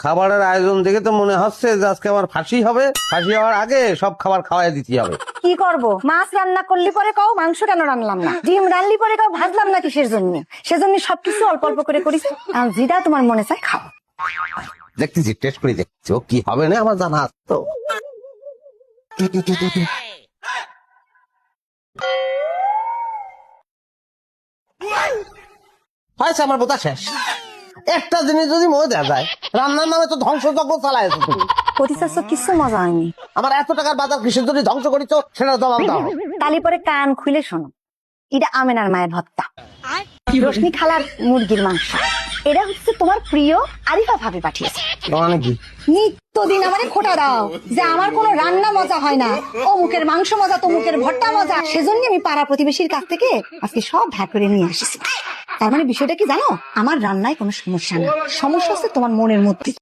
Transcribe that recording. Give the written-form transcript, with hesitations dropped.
খাবারের আয়োজন দেখে তো মনে হচ্ছে যে আজকে আমার ফাঁসি হবে। ফাঁসি হওয়ার আগে সব খাবার খাওয়াই দিতে হবে। কি করব? মাছ রান্না করলি পরে কও মাংস কেন রান্নলাম না, ডিম রান্নলি পরে কও ভাজলাম না কিসের জন্য। সেজন্য সবকিছু অল্প অল্প করে করিস, আর যেটা তোমার মনে চায় খাও। দেখতেছি, টেস্ট করে দেখছি ও কি হবে না আমার জানা আছে তো। হয়েছে, আমার বোতা শেষ। একটা জিনিস যদি মনে দেওয়া যায়, রান্নার নামে তো ধ্বংসযজ্ঞ চালাইছো তুমি। পরিচার্য কিছু মজা হয়নি। আমার এত টাকার বাজার কিসের জন্য ধ্বংস করেছো সেটা জবাব দাও। তালি পরে কান খুলে শোনো, এটা আমেনার মায়ের ভর্তা, রশ্মি খালার মুরগির মাংস, এটা হচ্ছে তোমার প্রিয় আরিফা ভাবি পাঠিয়েছে। মানে কি? নিত্যদিন আমারে খোটা দাও যে আমার কোনো রান্না মজা হয় না, ও মুখের মাংস মজা, তো মুখের ভর্তা মজা। সেজন্য আমি পাড়া প্রতিবেশীর কাছ থেকে আজকে সব ভাগ করে নিয়ে আসছি। তার মানে বিষয়টা কি জানো, আমার রান্নায় কোনো সমস্যা না, সমস্যা হচ্ছে তোমার মনের মধ্যে।